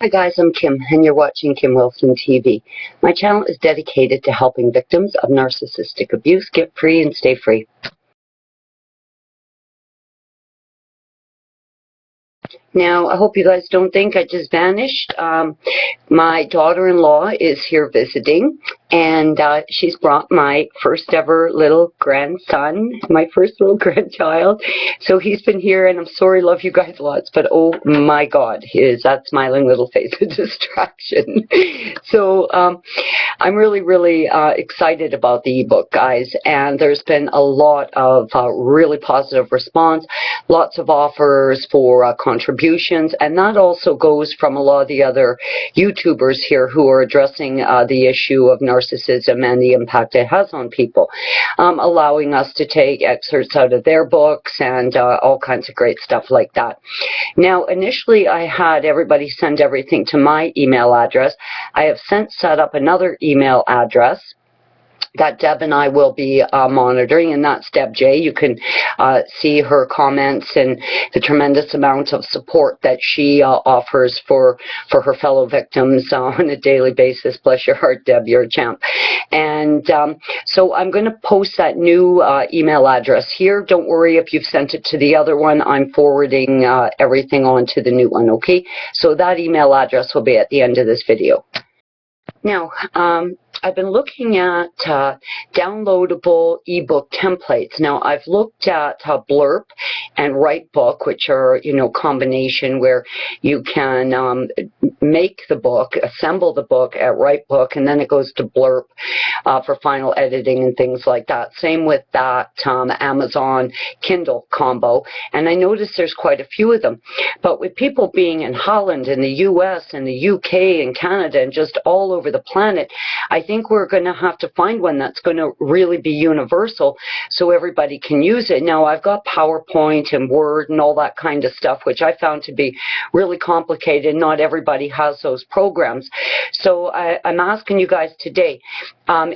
Hi guys, I'm Kim and you're watching Kim Wilson TV. My channel is dedicated to helping victims of narcissistic abuse get free and stay free. Now, I hope you guys don't think I just vanished. My daughter-in-law is here visiting, and she's brought my first ever little grandson, my first little grandchild. So he's been here, and I'm sorry, love you guys lots, but oh my God, is that smiling little face a distraction? So I'm really excited about the ebook, guys, and there's been a lot of really positive response, lots of offers for contributions, and that also goes from a lot of the other YouTubers here who are addressing the issue of narcissism and the impact it has on people, allowing us to take excerpts out of their books and all kinds of great stuff like that. Now, initially I had everybody send everything to my email address. I have since set up another email address that Deb and I will be monitoring, and that's Deb J. You can see her comments and the tremendous amount of support that she offers for her fellow victims on a daily basis. Bless your heart, Deb, you're a champ. And so I'm going to post that new email address here. Don't worry if you've sent it to the other one. I'm forwarding everything on to the new one, okay? So that email address will be at the end of this video. Now, I've been looking at downloadable ebook templates. Now, I've looked at Blurb and Writebook, which are, combination where you can make the book, assemble the book at Writebook, and then it goes to Blurb for final editing and things like that. Same with that Amazon Kindle combo. And I noticed there's quite a few of them. But with people being in Holland and the US and the UK and Canada and just all over the planet, I think we're going to have to find one that's going to really be universal so everybody can use it. Now, I've got PowerPoint and Word and all that kind of stuff, which I found to be really complicated. Not everybody has those programs. So I'm asking you guys today,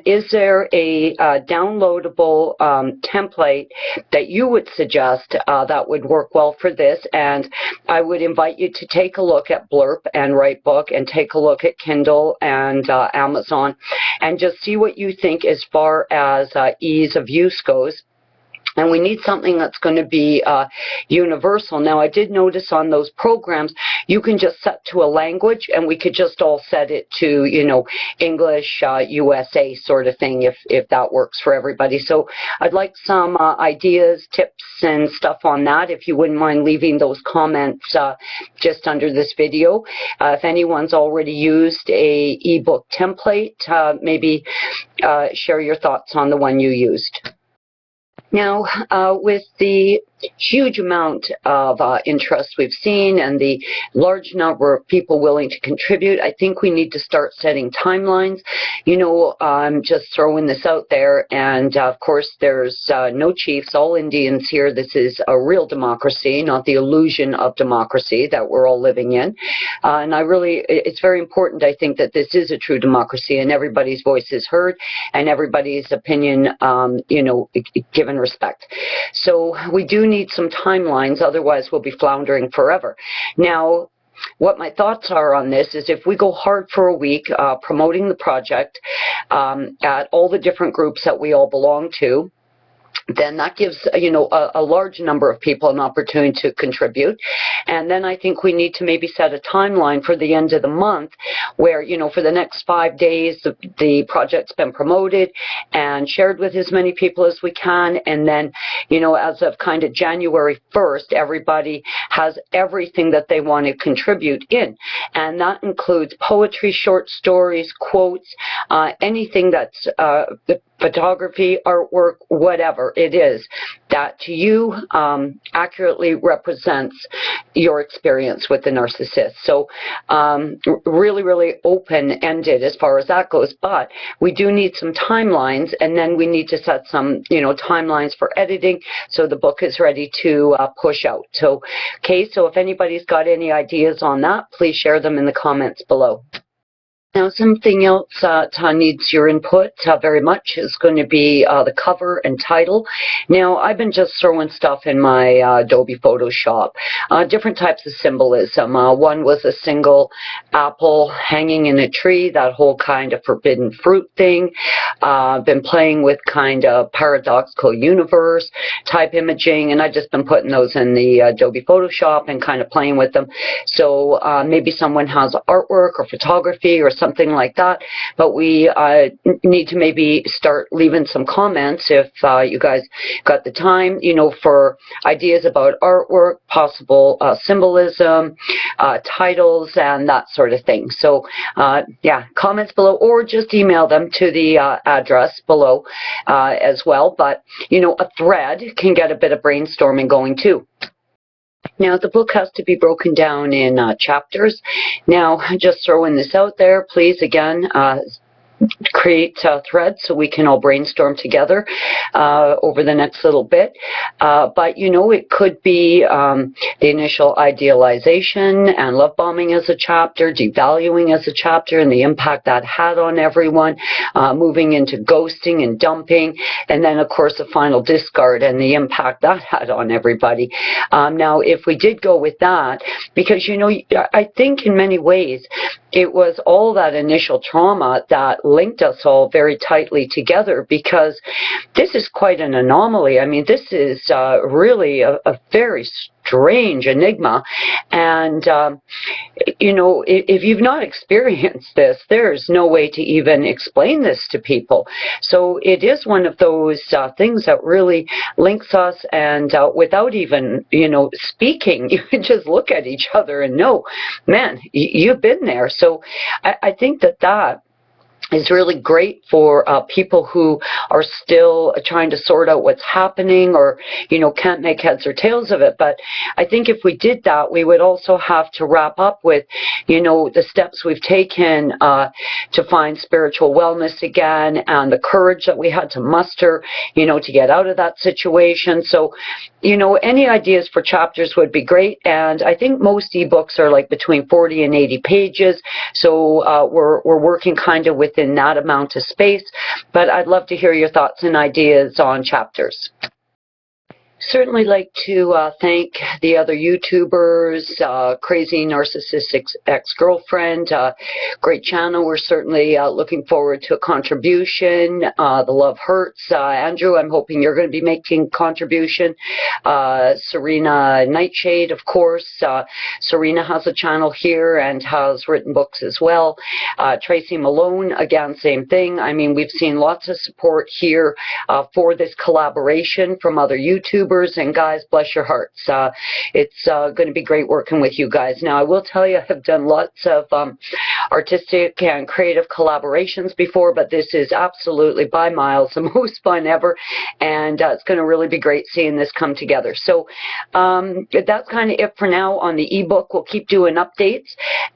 is there a downloadable template that you would suggest that would work well for this? And I would invite you to take a look at Blurb and Writebook and take a look at Kindle and Amazon and just see what you think as far as ease of use goes. And we need something that's going to be universal. Now, I did notice on those programs, you can just set to a language, and we could just all set it to, English, USA sort of thing, if that works for everybody. So I'd like some ideas, tips, and stuff on that, if you wouldn't mind leaving those comments just under this video. If anyone's already used a ebook template, maybe share your thoughts on the one you used. Now, with the huge amount of interest we've seen and the large number of people willing to contribute, I think we need to start setting timelines. I'm just throwing this out there, and of course there's no chiefs, all Indians here. This is a real democracy, not the illusion of democracy that we're all living in. And it's very important, I think, that this is a true democracy and everybody's voice is heard and everybody's opinion, given respect. So we do need some timelines, otherwise we'll be floundering forever. Now, what my thoughts are on this is if we go hard for a week promoting the project at all the different groups that we all belong to, then that gives a large number of people an opportunity to contribute. And then I think we need to maybe set a timeline for the end of the month where, for the next 5 days, the project's been promoted and shared with as many people as we can. And then, as of kind of January 1st, everybody has everything that they want to contribute in. And that includes poetry, short stories, quotes, anything that's photography, artwork, whatever it is that to you accurately represents your experience with the narcissist. So really open-ended as far as that goes, but we do need some timelines, and then we need to set some timelines for editing so the book is ready to push out. So if anybody's got any ideas on that, please share them in the comments below. Now, something else that needs your input very much is going to be the cover and title. Now, I've been just throwing stuff in my Adobe Photoshop, different types of symbolism. One was a single apple hanging in a tree, that whole kind of forbidden fruit thing. I've been playing with kind of paradoxical universe type imaging, and I've just been putting those in the Adobe Photoshop and kind of playing with them. So maybe someone has artwork or photography or something like that, but we need to maybe start leaving some comments if you guys got the time, you know, for ideas about artwork, possible symbolism, titles, and that sort of thing. So yeah, comments below, or just email them to the address below as well. But you know, a thread can get a bit of brainstorming going too. Now, the book has to be broken down in chapters. Now, just throwing this out there, please, again, create threads so we can all brainstorm together over the next little bit. But, you know, it could be the initial idealization and love bombing as a chapter, devaluing as a chapter, and the impact that had on everyone, moving into ghosting and dumping, and then, of course, the final discard and the impact that had on everybody. Now, if we did go with that, because, you know, I think in many ways it was all that initial trauma that linked us all very tightly together, because this is quite an anomaly. I mean, this is really a very strange enigma, and you know, if you've not experienced this, there's no way to even explain this to people. So it is one of those things that really links us, and without even, you know, speaking, you can just look at each other and know, man, you've been there. So I think that is really great for people who are still trying to sort out what's happening, or, you know, can't make heads or tails of it. But I think if we did that, we would also have to wrap up with, you know, the steps we've taken to find spiritual wellness again, and the courage that we had to muster, you know, to get out of that situation. So, you know, any ideas for chapters would be great. And I think most ebooks are like between 40 and 80 pages. So we're working kind of within that amount of space, but I'd love to hear your thoughts and ideas on chapters. Certainly like to thank the other YouTubers, Crazy Narcissistic Ex-Girlfriend, great channel. We're certainly looking forward to a contribution. The Love Hurts. Andrew, I'm hoping you're going to be making a contribution. Serena Nightshade, of course. Serena has a channel here and has written books as well. Tracy Malone, again, same thing. I mean, we've seen lots of support here for this collaboration from other YouTubers. And guys, bless your hearts. It's going to be great working with you guys. Now, I will tell you, I've done lots of artistic and creative collaborations before, but this is absolutely by miles the most fun ever, and it's going to really be great seeing this come together. So that's kind of it for now on the ebook. We'll keep doing updates,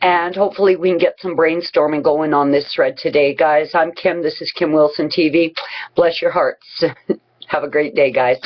and hopefully we can get some brainstorming going on this thread today. Guys, I'm Kim. This is Kim Wilson TV. Bless your hearts. Have a great day, guys.